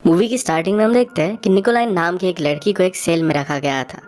Movie की starting में हम देखते हैं कि निकोलाइन नाम की एक लड़की को एक सेल में रखा गया था,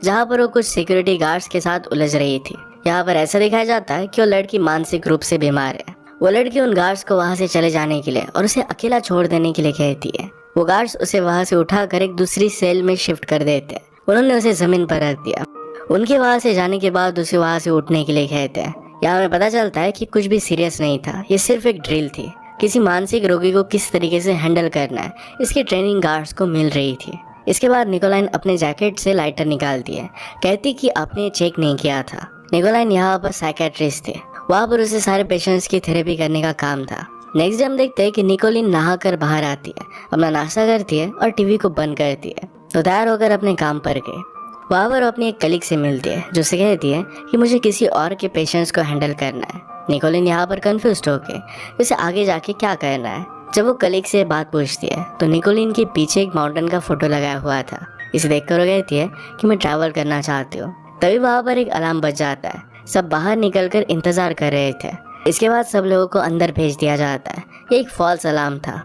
जहां पर वो कुछ सिक्योरिटी गार्ड्स के साथ उलझ रही थी। यहाँ पर ऐसा दिखाया जाता है कि वो लड़की मानसिक रूप से बीमार है। वो लड़की उन गार्ड्स को वहां से चले जाने के लिए और उसे अकेला छोड़ देने के लिए कहती है। वो गार्ड्स उसे वहां से उठाकर एक दूसरी सेल में शिफ्ट कर देते हैं। उन्होंने उसे जमीन पर रख दिया। उनके वहां से जाने के बाद उसे वहां से उठने के लिए कहते हैं। यहाँ हमें पता चलता है कि कुछ भी सीरियस नहीं था, ये सिर्फ एक ड्रिल थी। किसी मानसिक रोगी को किस तरीके से हैंडल करना है, इसकी ट्रेनिंग गार्ड्स को मिल रही थी। इसके बाद निकोलाइन अपने जैकेट से लाइटर निकालती है, कहती कि आपने चेक नहीं किया था। निकोलाइन यहाँ पर साइकेट्रिस्ट थे, वहाँ पर उसे सारे पेशेंट्स की थेरेपी करने का काम था। नेक्स्ट डे हम देखते हैं कि निकोलिन नहाकर बाहर आती है, अपना नाश्ता करती है और टीवी को बंद करती है, तो तैयार होकर अपने काम पर गए। वहाँ पर अपनी एक कलीग से मिलती है, जो उसे कहती है कि मुझे किसी और के पेशेंट्स को हैंडल करना है। निकोलिन यहाँ पर कंफ्यूज होके उसे आगे जाके क्या करना है। जब वो कलीग से बात पूछती है तो निकोलिन के पीछे एक माउंटेन का फोटो लगाया हुआ था। इसे देखकर वो कहती है कि मैं ट्रैवल करना चाहती हूँ। तभी वहाँ पर एक अलार्म बज जाता है। सब बाहर निकलकर इंतजार कर रहे थे। इसके बाद सब लोगों को अंदर भेज दिया जाता है। ये एक फॉल्स अलार्म था।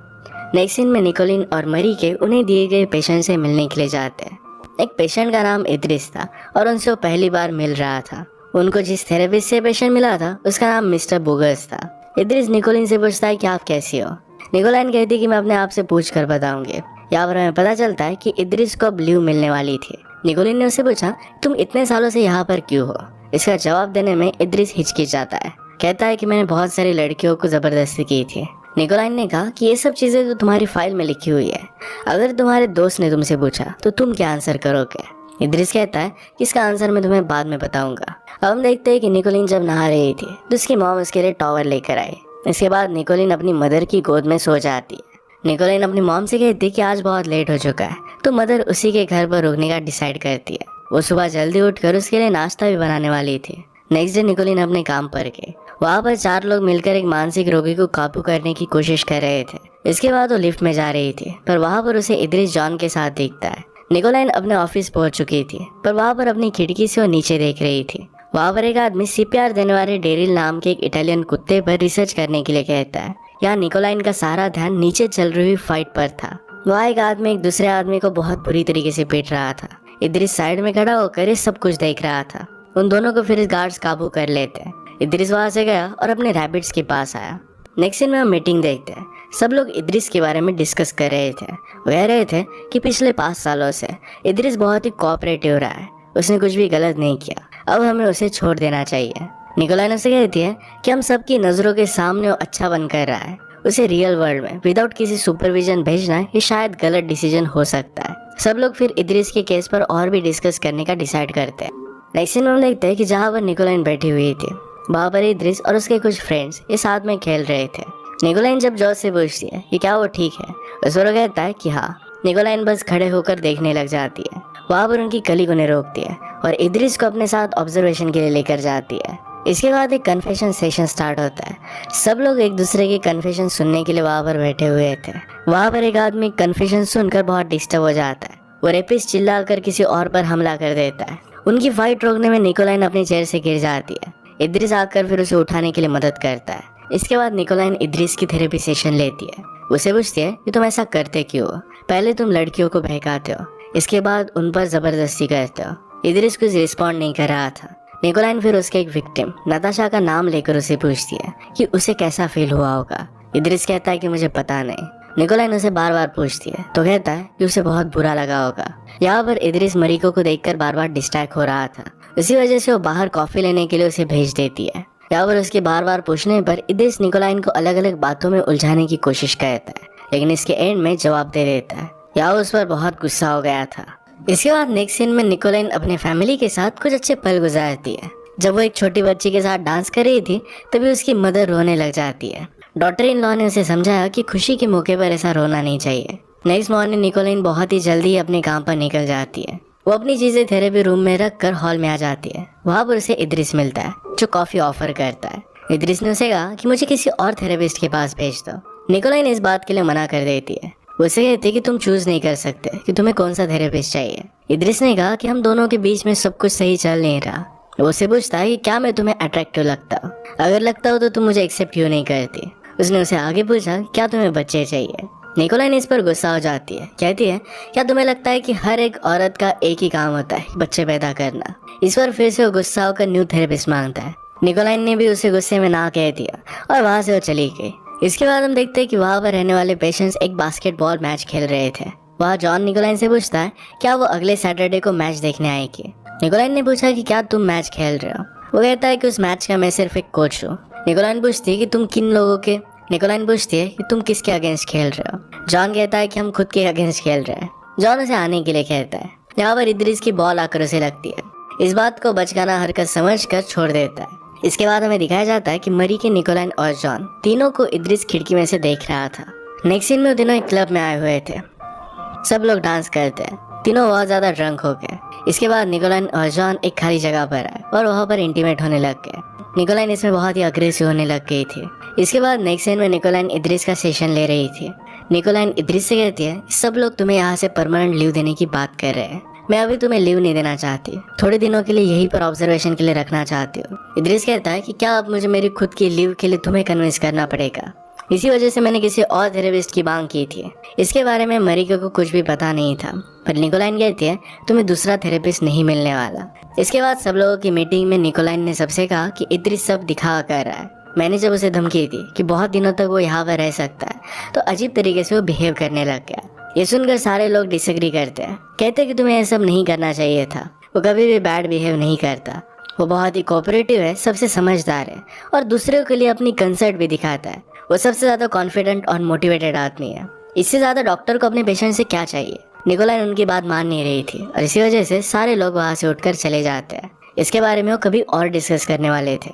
नेक्स्ट सीन में निकोलिन और मरी के उन्हें दिए गए पेशेंट से मिलने के लिए जाते हैं। एक पेशेंट का नाम इद्रिस था और उनसे वो पहली बार मिल रहा था। उनको जिस थेरेपिस्ट से पेशेंट मिला था उसका नाम मिस्टर बोगस था। इद्रिस निकोलिन से पूछता है कि आप कैसी हो। निकोलाइन कहती है कि मैं अपने आप से पूछ कर बताऊंगी। यहाँ पर हमें पता चलता है कि इद्रिस को अब लीव मिलने वाली थी। निकोलिन ने उससे पूछा तुम इतने सालों से यहाँ पर क्यों हो। इसका जवाब देने में इद्रिस हिचकिचाता है, कहता है कि मैंने बहुत सारी लड़कियों को जबरदस्ती की थी। निकोलाइन ने कहा कि ये सब चीजें तो तुम्हारी फाइल में लिखी हुई है, अगर तुम्हारे दोस्त ने तुमसे पूछा तो तुम क्या आंसर करोगे। इद्रिस कहता है कि इसका आंसर मैं तुम्हें बाद में बताऊंगा। अब हम देखते हैं कि निकोलिन जब नहा रही थी तो उसकी मॉम उसके लिए टॉवल लेकर आई। इसके बाद निकोलिन अपनी मदर की गोद में सो जाती है। निकोलिन अपनी मॉम से कहती है कि आज बहुत लेट हो चुका है, तो मदर उसी के घर पर रुकने का डिसाइड करती है। वो सुबह जल्दी उठकर उसके लिए नाश्ता भी बनाने वाली थी। नेक्स्ट डे निकोलिन अपने काम पर गए। वहाँ पर 4 लोग मिलकर एक मानसिक रोगी को काबू करने की कोशिश कर रहे थे। इसके बाद वो लिफ्ट में जा रही थी, पर वहाँ पर उसे इद्रिस जॉन के साथ दिखता है। निकोलाइन अपने ऑफिस पहुंच चुकी थी, पर वहाँ पर अपनी खिड़की से वो नीचे देख रही थी। वहाँ पर एक आदमी सीपीआर देने वाले डेरिल नाम के एक इटालियन कुत्ते पर रिसर्च करने के लिए कहता है। यहाँ निकोलाइन का सारा ध्यान नीचे चल रही हुई फाइट पर था। वहाँ एक आदमी एक दूसरे आदमी को बहुत बुरी तरीके से पीट रहा था। इद्रिस साइड में खड़ा होकर ये सब कुछ देख रहा था। उन दोनों को फिर गार्ड्स काबू कर लेते हैं। इद्रिस वहाँ से गया और अपने रैबिट्स के पास आया। नेक्स्ट सीन में हम मीटिंग देखते हैं। सब लोग इद्रिस के बारे में डिस्कस कर रहे थे। वो कह रहे थे कि पिछले 5 सालों से इद्रिस बहुत ही कोऑपरेटिव रहा है, उसने कुछ भी गलत नहीं किया, अब हमें उसे छोड़ देना चाहिए। निकोलाइन उसे कहती है कि हम सबकी नज़रों के सामने वो अच्छा बन कर रहा है, उसे रियल वर्ल्ड में विदाउट किसी सुपरविजन भेजना ये शायद गलत डिसीजन हो सकता है। सब लोग फिर इद्रिस के केस पर और भी डिस्कस करने का डिसाइड करते हैं। नेक्स्ट सीन में हम देखते हैं कि जहाँ पर निकोलाइन बैठी हुई थी, वहाँ पर इद्रिस और उसके कुछ फ्रेंड्स ये साथ में खेल रहे थे। निकोलाइन जब जॉर्ज से पूछती है कि क्या वो ठीक है, उस पर वो कहता है कि हाँ। निकोलाइन बस खड़े होकर देखने लग जाती है। वहाँ पर उनकी कलीग उन्हें रोकती है और इद्रिस को अपने साथ ऑब्जर्वेशन के लिए लेकर जाती है। इसके बाद एक कन्फेशन सेशन स्टार्ट होता है। सब लोग एक दूसरे के कन्फेशन सुनने के लिए वहाँ पर बैठे हुए थे। वहाँ पर एक आदमी कन्फेशन सुनकर बहुत डिस्टर्ब हो जाता है। वो रेपिस्ट चिल्लाकर किसी और पर हमला कर देता है। उनकी फाइट रोकने में निकोलाइन अपनी चेयर से गिर जाती है। इद्रिस आकर फिर उसे उठाने के लिए मदद करता है। इसके बाद निकोलाइन इद्रिस की थेरेपी सेशन लेती है। उसे पूछती है कि तुम ऐसा करते क्यों हो। पहले तुम लड़कियों को बहकाते हो, इसके बाद उन पर जबरदस्ती करते हो। इद्रिस कुछ रिस्पॉन्ड नहीं कर रहा था। निकोलाइन फिर उसके एक विक्टिम नताशा का नाम लेकर उसे पूछती है कि उसे कैसा फील हुआ होगा। इद्रिस कहता है कि मुझे पता नहीं। निकोलाइन उसे बार बार पूछती है तो कहता है कि उसे बहुत बुरा लगा होगा। यहाँ पर इद्रिस मरीको को देखकर बार बार डिस्ट्रैक्ट हो रहा था। इसी वजह से वो बाहर कॉफी लेने के लिए उसे भेज देती है। यहाँ पर उसके बार बार पूछने पर इद्रिस निकोलाइन को अलग अलग बातों में उलझाने की कोशिश करता है, लेकिन इसके एंड में जवाब दे देता है। यहाँ उस पर बहुत गुस्सा हो गया था। इसके बाद नेक्स्ट सीन में निकोलाइन अपने फैमिली के साथ कुछ अच्छे पल गुजारती है। जब वो एक छोटी बच्ची के साथ डांस कर रही थी तभी उसकी मदर रोने लग जाती है। डॉटर इन लॉ ने उसे समझाया कि खुशी के मौके पर ऐसा रोना नहीं चाहिए। नेक्स्ट मॉर्निंग निकोलाइन बहुत ही जल्दी अपने काम पर निकल जाती है। वो अपनी चीजें थेरेपी रूम में रख कर हॉल में आ जाती है। वहाँ पर उसे इद्रिस मिलता है, जो कॉफी ऑफर करता है। इद्रिस ने उसे कहा कि मुझे किसी और थेरेपिस्ट के पास भेज दो। निकोलाइन इस बात के लिए मना कर देती है। उसे कहती है कि तुम चूज नहीं कर सकते कि तुम्हें कौन सा थेरेपिस्ट चाहिए। इद्रिस ने कहा कि हम दोनों के बीच में सब कुछ सही चल नहीं रहा। वो उससे पूछता है कि क्या मैं तुम्हें अट्रैक्टिव लगता हूँ, अगर लगता हो तो तुम मुझे एक्सेप्ट क्यों नहीं करती। उसने उसे आगे पूछा क्या तुम्हें बच्चे चाहिए। निकोलाइन इस पर गुस्सा हो जाती है, कहती है क्या तुम्हें लगता है कि हर एक औरत का एक ही काम होता है, बच्चे पैदा करना। इस पर फिर से वो गुस्सा होकर न्यू थेरेपिस्ट मांगता है। निकोलाइन ने भी उसे गुस्से में ना कह दिया और वहां से वो चली गई। इसके बाद हम देखते हैं कि वहां पर रहने वाले पेशेंट्स एक बास्केटबॉल मैच खेल रहे थे। वहाँ जॉन निकोलाइन से पूछता है क्या वो अगले सैटरडे को मैच देखने आएगी। निकोलाइन ने पूछा कि क्या तुम मैच खेल रहे हो। वो कहता है कि उस मैच का मैं सिर्फ एक कोच हूँ। निकोलाइन पूछती है कि तुम किसके अगेंस्ट खेल रहे हो। जॉन कहता है कि हम खुद के अगेंस्ट खेल रहे हैं। जॉन उसे आने के लिए कहता है। यहाँ पर इद्रिस की बॉल आकर उसे लगती है। इस बात को बचकाना हरकत समझकर छोड़ देता है। इसके बाद हमें दिखाया जाता है कि मरी के, निकोलाइन और जॉन तीनों को इद्रिस खिड़की में से देख रहा था। नेक्स्ट सीन में वो तीनों एक क्लब में आए हुए थे। सब लोग डांस करते हैं। तीनों बहुत ज्यादा ड्रंक हो गए। इसके बाद निकोलाइन और जॉन एक खाली जगह पर आए और वहाँ पर इंटीमेट होने लग गए। निकोलाइन इसमें बहुत ही अग्रेसिव होने लग गई थी। इसके बाद नेक्स्ट सीन में निकोलाइन इद्रिस का सेशन ले रही थी। निकोलाइन इद्रिस से कहती है सब लोग तुम्हें यहाँ से परमानेंट लीव देने की बात कर रहे हैं, मैं अभी तुम्हें लीव नहीं देना चाहती, थोड़े दिनों के लिए यहीं पर ऑब्जर्वेशन के लिए रखना चाहती हूँ। इद्रिस कहता है कि क्या अब मुझे मेरी खुद की लीव के लिए तुम्हें कन्विंस करना पड़ेगा। इसी वजह से मैंने किसी और थेरेपिस्ट की मांग की थी। इसके बारे में मरिका को कुछ भी पता नहीं था, पर निकोलाइन कहती है तुम्हें दूसरा थेरेपिस्ट नहीं मिलने वाला। इसके बाद सब लोगों की मीटिंग में निकोलाइन ने सबसे कहा कि इद्रिस सब दिखा कर रहा है। मैंने जब उसे धमकी दी कि बहुत दिनों तक वो यहाँ पर रह सकता है तो अजीब तरीके से वो बिहेव करने लग गया। ये सुनकर सारे लोग डिसएग्री करते हैं, कहते हैं कि तुम्हें ये सब नहीं करना चाहिए था। वो कभी भी बैड बिहेव नहीं करता, वो बहुत ही कोऑपरेटिव है, सबसे समझदार है और दूसरों के लिए अपनी कंसर्ट भी दिखाता है। वो सबसे ज्यादा कॉन्फिडेंट और मोटिवेटेड आदमी है। इससे ज्यादा डॉक्टर को अपने पेशेंट से क्या चाहिए। निकोलाइन उनकी बात मान नहीं रही थी और इसी वजह से सारे लोग वहाँ से उठकर चले जाते हैं। इसके बारे में वो कभी और डिस्कस करने वाले थे।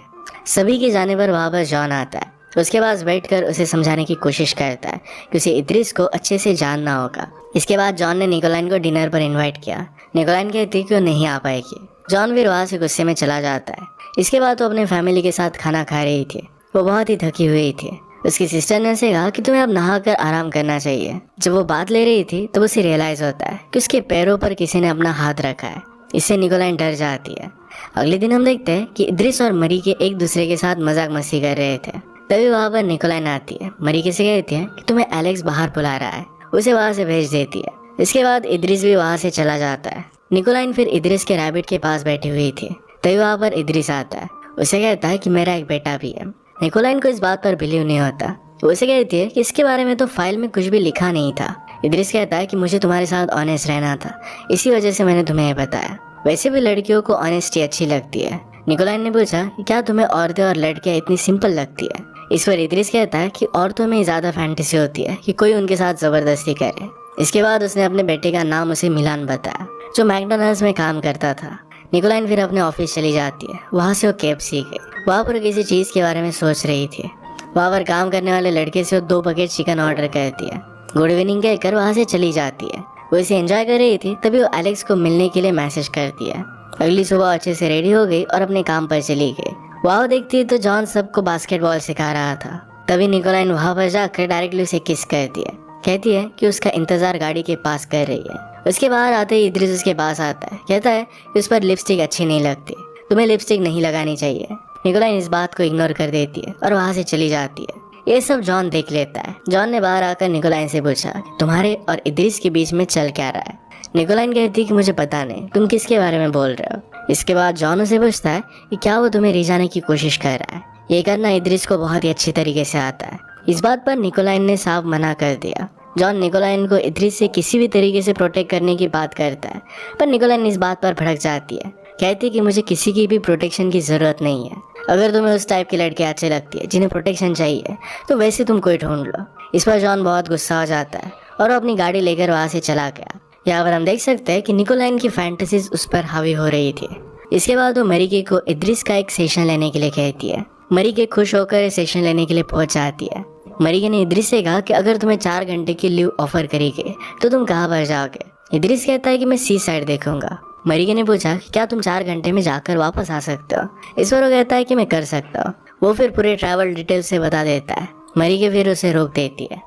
सभी के जाने पर वहाँ पर जॉन आता है। उसके पास बैठकर उसे समझाने की कोशिश करता है कि उसे इद्रिस को अच्छे से जानना होगा। इसके बाद जॉन ने निकोलाइन को डिनर पर इनवाइट किया। निकोलाइन कहती कि वो नहीं आ पाएगी। जॉन फिर वहाँ से गुस्से में चला जाता है। इसके बाद वो अपने फैमिली के साथ खाना खा रही थी। वो बहुत ही थकी हुई थी। उसकी सिस्टर ने उसे कहा कि तुम्हें अब नहाकर आराम करना चाहिए। जब वो बात ले रही थी तो उसे रियलाइज होता है कि उसके पैरों पर किसी ने अपना हाथ रखा है। इससे निकोलाइन डर जाती है। अगले दिन हम देखते हैं कि इद्रिस और मरी के एक दूसरे के साथ मजाक मस्ती कर रहे थे। तभी वहाँ पर निकोलाइन आती है। मरी के से कहती है कि तुम्हें एलेक्स बाहर बुला रहा है, उसे वहाँ से भेज देती है। इसके बाद इद्रिस भी वहाँ से चला जाता है। निकोलाइन फिर इद्रिस के रैबिट के पास बैठी हुई थी। तभी वहाँ पर इद्रिस आता है। उसे कहता है कि मेरा एक बेटा भी है। निकोलाइन को इस बात पर बिलीव नहीं होता। वो उसे कहती है कि इसके बारे में तो फाइल में कुछ भी लिखा नहीं था। इद्रिस कहता है कि मुझे तुम्हारे साथ ऑनेस्ट रहना था, इसी वजह से मैंने तुम्हें बताया। वैसे भी लड़कियों को ऑनेस्टी अच्छी लगती है। निकोलाइन ने पूछा कि क्या तुम्हें औरतें और लड़कियां इतनी सिंपल लगती है। इस पर इद्रिस कहता है कि औरतों में ज्यादा फैंटेसी होती है कि कोई उनके साथ जबरदस्ती करे। इसके बाद उसने अपने बेटे का नाम उसे मिलान बताया, जो मैकडॉनल्ड्स में काम करता था। निकोलाइन फिर अपने ऑफिस चली जाती है। वहाँ से वो KFC गई। वहाँ पर किसी चीज़ के बारे में सोच रही थी। वहाँ पर काम करने वाले लड़के से वो 2 बकेट चिकन ऑर्डर करती है। गुड इवनिंग कहकर वहाँ से चली जाती है। वो इसे एंजॉय कर रही थी, तभी वो एलेक्स को मिलने के लिए मैसेज करती है। अगली सुबह अच्छे से रेडी हो गई और अपने काम पर चली गई। वहाँ देखती है तो जॉन सबको बास्केटबॉल सिखा रहा था। तभी निकोलाइन वहाँ पर जाकर डायरेक्टली उसे किस करती है। कहती है कि उसका इंतजार गाड़ी के पास कर रही है। उसके बाहर आते ही इद्रिस उसके पास आता है। कहता है कि उस पर लिपस्टिक अच्छी नहीं लगती, तुम्हें लिपस्टिक नहीं लगानी चाहिए। निकोलाइन इस बात को इग्नोर कर देती है और वहाँ से चली जाती है। ये सब जॉन देख लेता है। जॉन ने बाहर आकर निकोलाइन से पूछा कि तुम्हारे और इद्रिस के बीच में चल क्या रहा है। निकोलाइन कहती है कि मुझे पता नहीं, तुम किसके बारे में बोल रहे हो। इसके बाद जॉन उसे पूछता है कि क्या वो तुम्हें रिझाने की कोशिश कर रहा है। ये करना इद्रिस को बहुत ही अच्छी तरीके से आता है। इस बात पर निकोलाइन ने साफ मना कर दिया। जॉन निकोलाइन को इद्रिस से किसी भी तरीके से प्रोटेक्ट करने की बात करता है, पर निकोलाइन इस बात पर भड़क जाती है। कहती है कि मुझे किसी की भी प्रोटेक्शन की जरूरत नहीं है। अगर तुम्हें उस टाइप की लड़की अच्छी लगती है जिन्हें प्रोटेक्शन चाहिए तो वैसे तुम कोई ढूंढ लो। इस पर जॉन बहुत गुस्सा हो जाता है और वो अपनी गाड़ी लेकर वहाँ से चला गया। यहाँ पर हम देख सकते हैं कि निकोलाइन की फैंटेसीज उस पर हावी हो रही थी। इसके बाद वो मरिके को इद्रिस का एक सेशन लेने के लिए कहती है। मरिके खुश होकर सेशन लेने के लिए पहुंच जाती है। मरिके ने इद्रिस से कहा कि अगर तुम्हें 4 घंटे की लीव ऑफर करेगी तो तुम कहाँ पर जाओगे। इद्रिस कहता है कि मैं सी साइड देखूंगा। मरिके ने पूछा कि क्या तुम 4 घंटे में जाकर वापस आ सकते हो। इस पर वो कहता है कि मैं कर सकता हूँ। वो फिर पूरे ट्रैवल डिटेल से बता देता है। मरिके फिर उसे रोक देती है।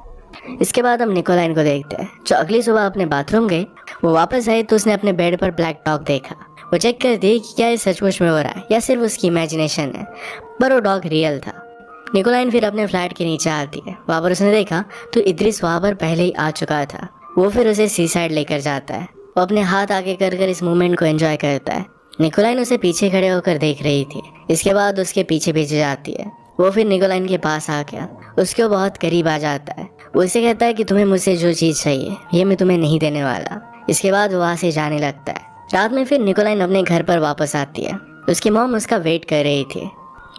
इसके बाद हम निकोलाइन को देखते हैं, जो अगली सुबह अपने बाथरूम गई। वो वापस आई तो उसने अपने बेड पर ब्लैक डॉग देखा। वो चेक करती कि क्या ये सचमुच में हो रहा है या सिर्फ उसकी इमेजिनेशन है, पर वो डॉग रियल था। निकोलाइन फिर अपने फ्लैट के नीचे आती है। वहाँ पर उसने देखा तो इद्रिस वहाँ पर पहले ही आ चुका था। वो फिर उसे सी साइड लेकर जाता है। वो अपने हाथ आगे कर इस मोमेंट को एंजॉय करता है। निकोलाइन उसे पीछे खड़े होकर देख रही थी। इसके बाद उसके पीछे पीछे जाती है। वो फिर निकोलाइन के पास आ गया, उसके बहुत करीब आ जाता है। वो उसे कहता है कि तुम्हें मुझसे जो चीज़ चाहिए ये मैं तुम्हें नहीं देने वाला। इसके बाद वो वहाँ से जाने लगता है। रात में फिर निकोलाइन अपने घर पर वापस आती है। उसकी मॉम उसका वेट कर रही थी।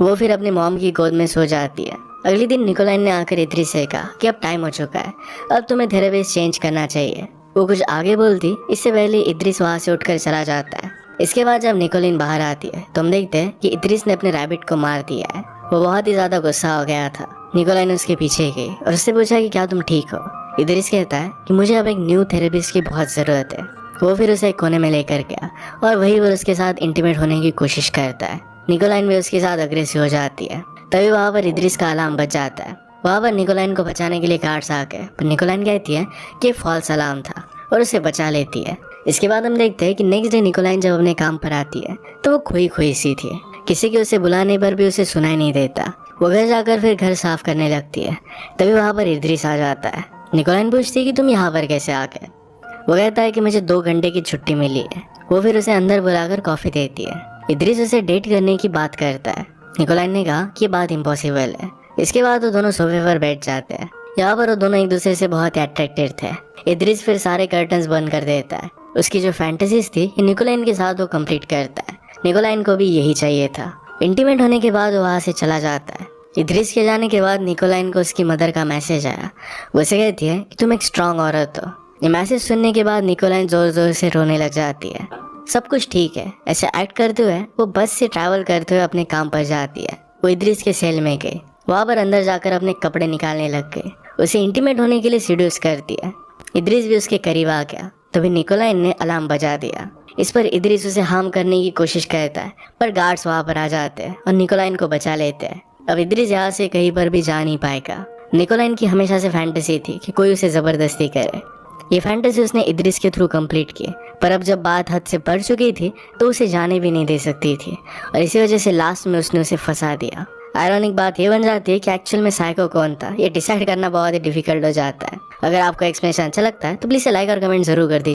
वो फिर अपनी मॉम की गोद में सो जाती है। अगले दिन निकोलाइन ने आकर इद्रिस से कहा कि अब टाइम हो चुका है, अब तुम्हें थेरेपिस्ट चेंज करना चाहिए। वो कुछ आगे बोलती इससे पहले इद्रिस वहाँ से उठकर चला जाता है। इसके बाद जब निकोलाइन बाहर आती है तो हम देखते हैं कि इद्रिस ने अपने रैबिट को मार दिया है। वो बहुत ही ज्यादा गुस्सा हो गया था। निकोलाइन उसके पीछे गई और उससे पूछा कि क्या तुम ठीक हो। इद्रिस कहता है कि मुझे अब एक न्यू थेरेपिस्ट की बहुत ज़रूरत है। वो फिर उसे एक कोने में लेकर गया और वही वो उसके साथ इंटीमेट होने की कोशिश करता है। निकोलाइन भी उसके साथ अग्रेसिव हो जाती है। तभी वहाँ पर इद्रिस का अलार्म बज जाता है। वहाँ पर निकोलाइन को बचाने के लिए गार्ड्स आ गए, पर निकोलाइन कहती है कि फॉल्स अलार्म था और उसे बचा लेती है। इसके बाद हम देखते हैं कि नेक्स्ट डे निकोलाइन जब अपने काम पर आती है तो वो खोई खोई सी थी। किसी के उसे बुलाने पर भी उसे सुनाई नहीं देता। वो घर जाकर फिर घर साफ करने लगती है। तभी वहाँ पर इद्रिस आ जाता है। निकोलाइन पूछती है कि तुम यहाँ पर कैसे आ गए। वो कहता है कि मुझे 2 घंटे की छुट्टी मिली है। वो फिर उसे अंदर बुलाकर कॉफ़ी देती है। इद्रिस उसे डेट करने की बात करता है। निकोलाइन ने कहा कि ये बात इम्पॉसिबल है। इसके बाद वो दोनों सोफे पर बैठ जाते हैं। यहाँ पर वो दोनों एक दूसरे से बहुत अट्रैक्टेड थे। इद्रिस फिर सारे कर्टन्स बंद कर देता है। उसकी जो फैंटेसीज थी निकोलाइन के साथ वो कंप्लीट करता है। निकोलाइन को भी यही चाहिए था। इंटीमेट होने के बाद वो वहाँ से चला जाता है। इद्रिस के जाने के बाद निकोलाइन को उसकी मदर का मैसेज आया। वो उसे कहती है कि तुम एक स्ट्रांग औरत हो। ये मैसेज सुनने के बाद निकोलाइन जोर जोर से रोने लग जाती है। सब कुछ ठीक है ऐसे एक्ट करते हुए वो बस से ट्रैवल करते हुए अपने काम पर जाती है। वो इद्रिस के सेल में गई। वहाँ पर अंदर जाकर अपने कपड़े निकालने लग गई। उसे इंटीमेट होने के लिए सीड्यूस करती है। इद्रिस भी उसके करीब आ गया। तभी निकोलाइन ने अलार्म बजा दिया। इस पर इद्रिस उसे हार्म करने की कोशिश करता है, पर गार्ड्स वहाँ पर आ जाते हैं और निकोलाइन को बचा लेते हैं। अब इद्रिस यहाँ से कहीं पर भी जा नहीं पाएगा। निकोलाइन की हमेशा से फैंटेसी थी कि कोई उसे ज़बरदस्ती करे। ये फैंटेसी उसने इद्रिस के थ्रू कंप्लीट की, पर अब जब बात हद से बढ़ चुकी थी तो उसे जाने भी नहीं दे सकती थी और इसी वजह से लास्ट में उसने उसे फंसा दिया। आयरॉनिक बात ये बन जाती है कि एक्चुअल में साइको कौन था ये डिसाइड करना बहुत ही डिफिकल्ट हो जाता है। अगर आपको एक्सप्लेनेशन अच्छा लगता है तो प्लीज़ लाइक और कमेंट जरूर कर दीजिए।